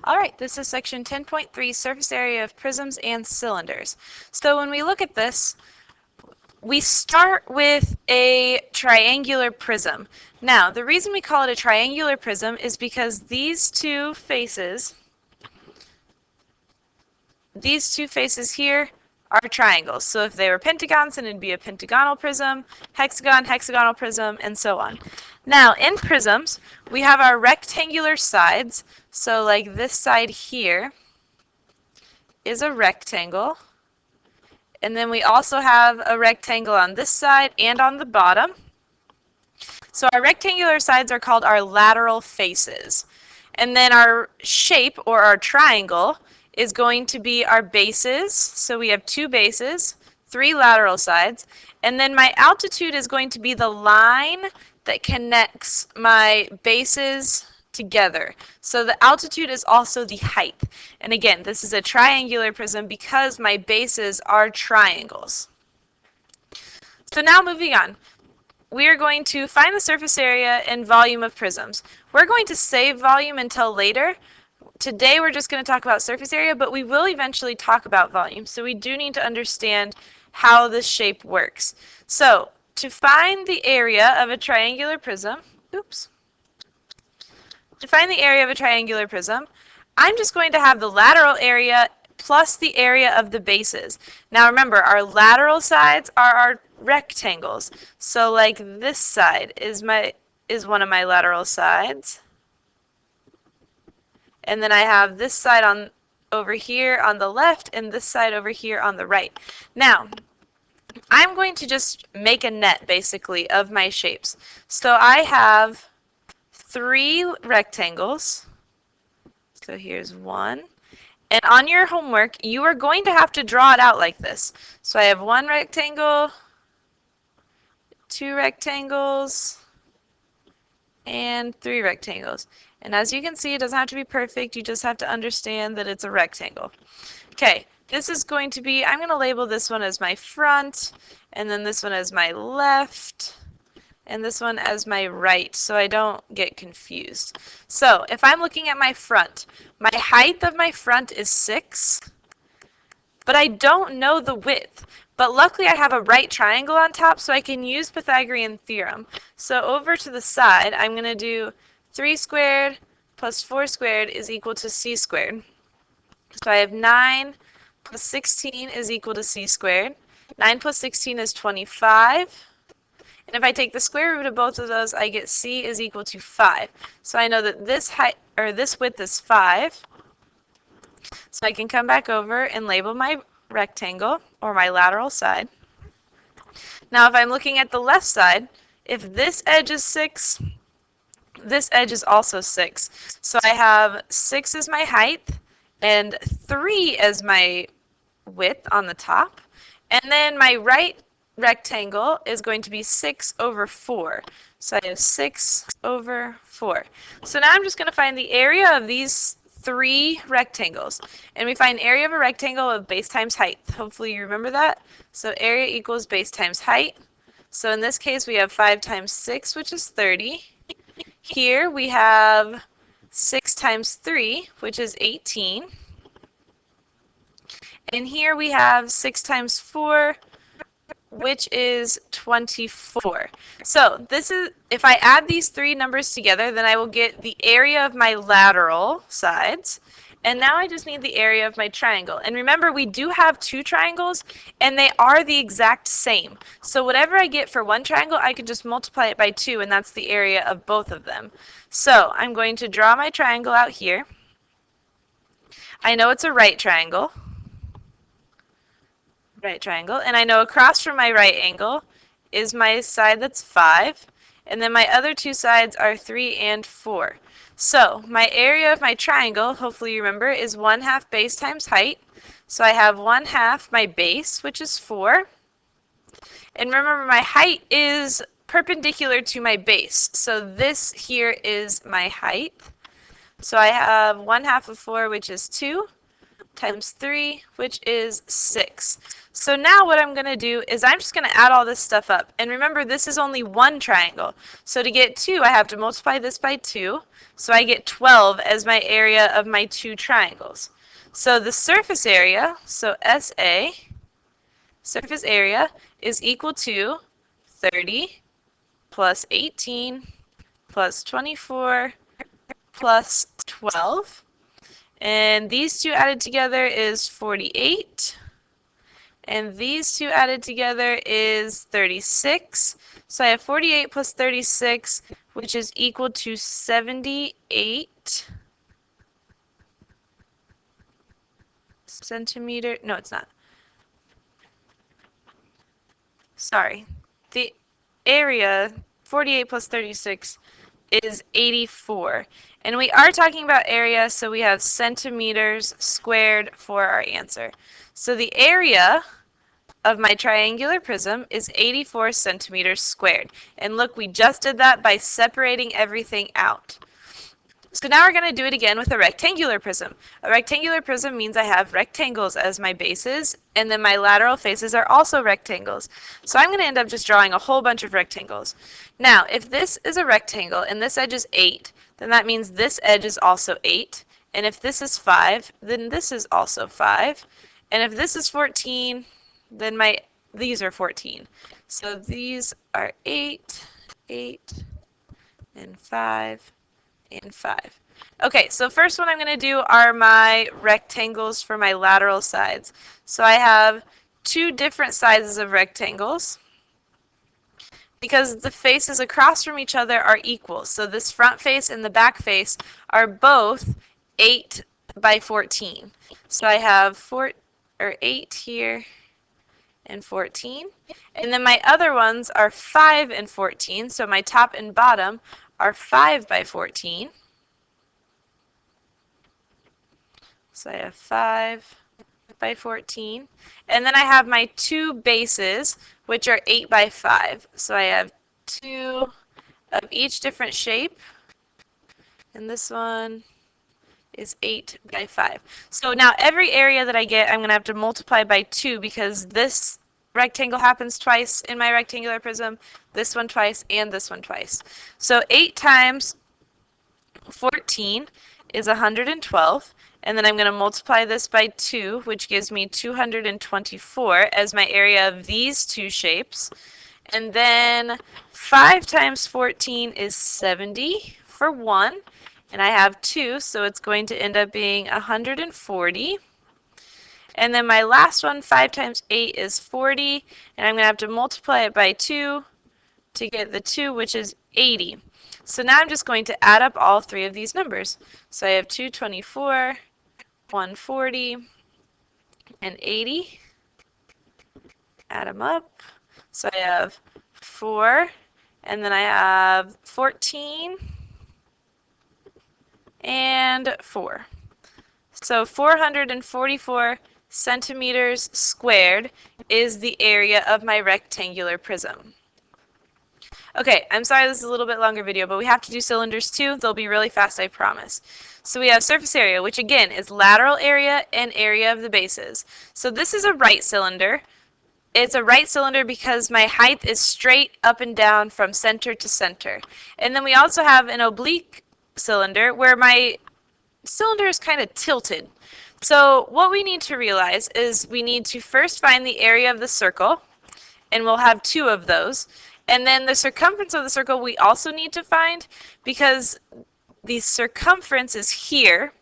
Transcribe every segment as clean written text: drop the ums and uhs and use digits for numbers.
Alright, this is section 10.3, surface area of prisms and cylinders. So when we look at this, we start with a triangular prism. Now, the reason we call it a triangular prism is because these two faces here are triangles. So if they were pentagons, then it'd be a pentagonal prism, hexagon, hexagonal prism, and so on. Now, in prisms, we have our rectangular sides. So like this side here is a rectangle. And then we also have a rectangle on this side and on the bottom. So our rectangular sides are called our lateral faces. And then our shape, or our triangle, is going to be our bases. So we have two bases, three lateral sides. And then my altitude is going to be the line that connects my bases together. So the altitude is also the height. And again, this is a triangular prism because my bases are triangles. So now moving on. We are going to find the surface area and volume of prisms. We're going to save volume until later. Today we're just going to talk about surface area, but we will eventually talk about volume. So we do need to understand how this shape works. So to find the area of a triangular prism, to find the area of a triangular prism, I'm just going to have the lateral area plus the area of the bases. Now remember, our lateral sides are our rectangles. So like this side is one of my lateral sides. And then I have this side over here on the left and this side over here on the right. Now, I'm going to just make a net basically of my shapes. So I have three rectangles. So here's one. And on your homework, you are going to have to draw it out like this. So I have one rectangle, two rectangles, and three rectangles. And as you can see, it doesn't have to be perfect. You just have to understand that it's a rectangle. Okay, this is going to be, I'm going to label this one as my front, and then this one as my left, and this one as my right, so I don't get confused. So if I'm looking at my front, my height of my front is 6, but I don't know the width. But luckily I have a right triangle on top, so I can use Pythagorean theorem. So over to the side, I'm going to do 3 squared plus 4 squared is equal to c squared. So I have 9 plus 16 is equal to c squared. 9 plus 16 is 25. And if I take the square root of both of those, I get c is equal to 5. So I know that this width is 5. So I can come back over and label my rectangle, or my lateral side. Now if I'm looking at the left side, if this edge is 6, this edge is also 6. So I have 6 as my height and 3 as my width on the top. And then my right rectangle is going to be 6 over 4. So I have 6 over 4. So now I'm just going to find the area of these three rectangles. And we find area of a rectangle of base times height. Hopefully you remember that. So area equals base times height. So in this case we have 5 times 6, which is 30. Here we have 6 times 3, which is 18. And here we have 6 times 4, which is 24. So this is, if I add these three numbers together, then I will get the area of my lateral sides. And now I just need the area of my triangle. And remember, we do have two triangles, and they are the exact same. So whatever I get for one triangle, I can just multiply it by 2, and that's the area of both of them. So I'm going to draw my triangle out here. I know it's a right triangle. Right triangle, and I know across from my right angle is my side that's 5, and then my other two sides are 3 and 4. So my area of my triangle, hopefully you remember, is 1/2 base times height. So I have 1/2 my base, which is 4. And remember, my height is perpendicular to my base. So this here is my height. So I have 1/2 of 4, which is 2, times 3, which is 6. So now what I'm going to do is I'm just going to add all this stuff up. And remember, this is only one triangle. So to get 2, I have to multiply this by 2. So I get 12 as my area of my two triangles. So the surface area, so SA, surface area, is equal to 30 plus 18 plus 24 plus 12. And these two added together is 48. And these two added together is 36. So I have 48 plus 36, which is equal to 78 centimeter. No, it's not. Sorry. The area, 48 plus 36, is 84. And we are talking about area, so we have centimeters squared for our answer. So the area of my triangular prism is 84 centimeters squared. And look, we just did that by separating everything out. So now we're going to do it again with a rectangular prism. A rectangular prism means I have rectangles as my bases, and then my lateral faces are also rectangles. So I'm going to end up just drawing a whole bunch of rectangles. Now, if this is a rectangle and this edge is 8, then that means this edge is also 8. And if this is 5, then this is also 5. And if this is 14, then these are 14. So these are 8, 8, and 5, and 5. Okay, so first one I'm going to do are my rectangles for my lateral sides. So I have two different sizes of rectangles because the faces across from each other are equal. So this front face and the back face are both 8 by 14. So I have 8 here and 14. And then my other ones are 5 and 14. So my top and bottom are 5 by 14. So I have 5 by 14. And then I have my two bases, which are 8 by 5. So I have 2 of each different shape. And this one is 8 by 5. So now every area that I get, I'm going to have to multiply by 2 because this rectangle happens twice in my rectangular prism, this one twice, and this one twice. So 8 times 14 is 112. And then I'm going to multiply this by 2, which gives me 224 as my area of these two shapes. And then 5 times 14 is 70 for 1. And I have 2, so it's going to end up being 140. And then my last one, 5 times 8 is 40. And I'm going to have to multiply it by 2 to get the 2, which is 80. So now I'm just going to add up all three of these numbers. So I have 224, 140, and 80. Add them up. So I have 4, and then I have 14, and 4. So 444 centimeters squared is the area of my rectangular prism. Okay, I'm sorry this is a little bit longer video, but we have to do cylinders too. They'll be really fast, I promise. So we have surface area, which again is lateral area and area of the bases. So this is a right cylinder. It's a right cylinder because my height is straight up and down from center to center. And then we also have an oblique cylinder where my cylinder is kind of tilted. So what we need to realize is we need to first find the area of the circle, and we'll have 2 of those. And then the circumference of the circle we also need to find because the circumference is here,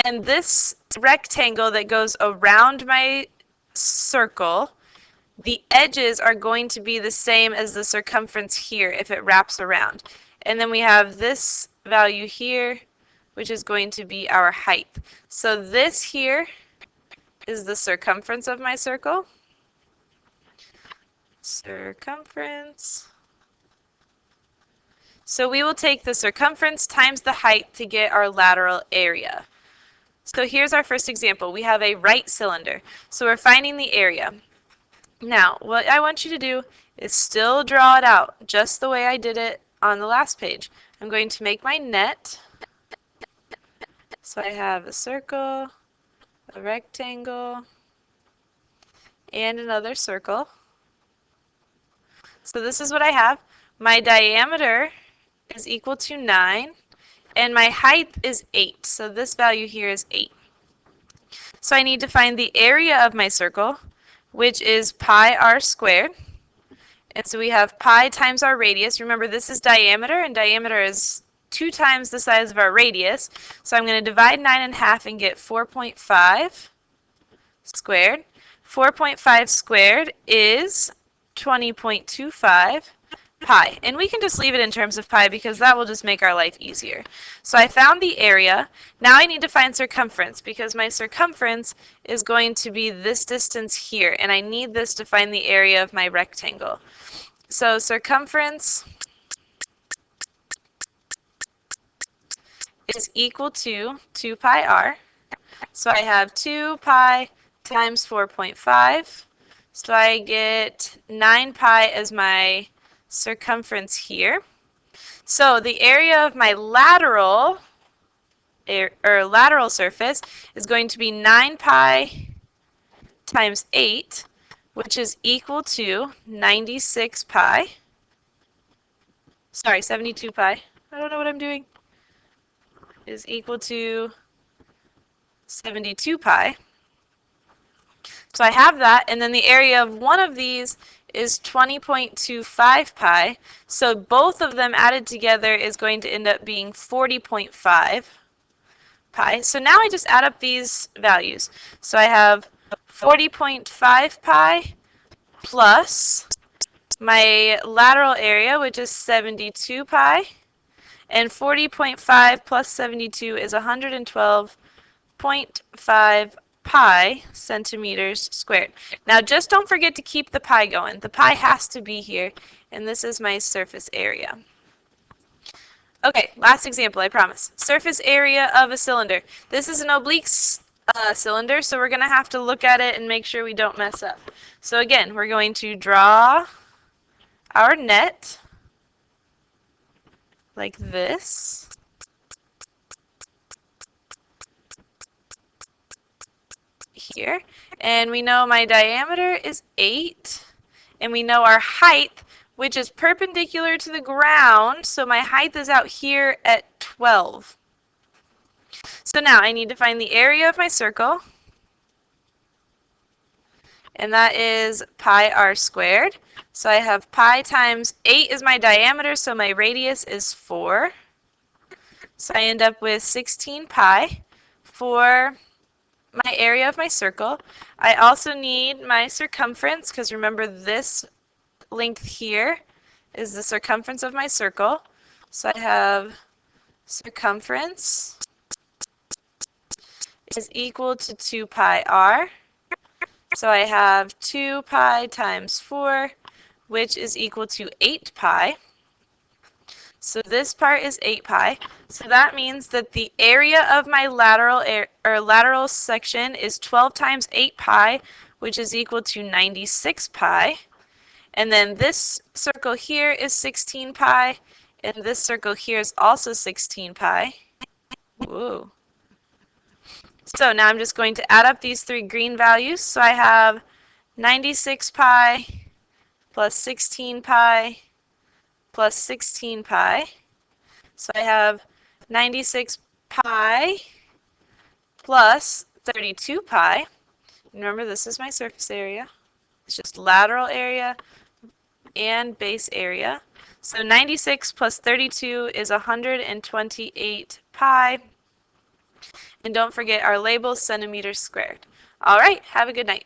and this rectangle that goes around my circle, the edges are going to be the same as the circumference here if it wraps around. And then we have this value here, which is going to be our height. So this here is the circumference of my circle. Circumference. So we will take the circumference times the height to get our lateral area. So here's our first example. We have a right cylinder. So we're finding the area. Now, what I want you to do is still draw it out just the way I did it on the last page. I'm going to make my net. So I have a circle, a rectangle, and another circle. So this is what I have. My diameter is equal to 9, and my height is 8. So this value here is 8. So I need to find the area of my circle, which is pi r squared. And so we have pi times our radius. Remember, this is diameter, and diameter is 2 times the size of our radius. So I'm going to divide 9 in half and get 4.5 squared. 4.5 squared is 20.25 pi. And we can just leave it in terms of pi because that will just make our life easier. So I found the area. Now I need to find circumference because my circumference is going to be this distance here, and I need this to find the area of my rectangle. So circumference is equal to 2 pi r. So I have 2 pi times 4.5. So I get 9 pi as my circumference here. So the area of my lateral surface is going to be 9 pi times 8, which is equal to 96 pi. Sorry, 72 pi. I don't know what I'm doing. Is equal to 72 pi. So I have that, and then the area of one of these is 20.25 pi. So both of them added together is going to end up being 40.5 pi. So now I just add up these values. So I have 40.5 pi plus my lateral area, which is 72 pi, and 40.5 plus 72 is 112.5 pi centimeters squared. Now just don't forget to keep the pi going. The pi has to be here, and this is my surface area. Okay, last example, I promise. Surface area of a cylinder. This is an oblique cylinder, so we're going to have to look at it and make sure we don't mess up. So again, we're going to draw our net like this. Here, and we know my diameter is 8, and we know our height, which is perpendicular to the ground, so my height is out here at 12. So now I need to find the area of my circle, and that is pi r squared. So I have pi times 8 is my diameter, so my radius is 4. So I end up with 16 pi for my area of my circle. I also need my circumference, because remember this length here is the circumference of my circle. So I have circumference is equal to 2 pi r. So I have 2 pi times 4, which is equal to 8 pi. So this part is 8 pi. So that means that the area of my lateral section is 12 times 8 pi, which is equal to 96 pi. And then this circle here is 16 pi, and this circle here is also 16 pi. Whoa. So now I'm just going to add up these three green values. So I have 96 pi plus 16 pi plus 16 pi. So I have 96 pi plus 32 pi. Remember, this is my surface area. It's just lateral area and base area. So 96 plus 32 is 128 pi. And don't forget our label, centimeters squared. All right, have a good night.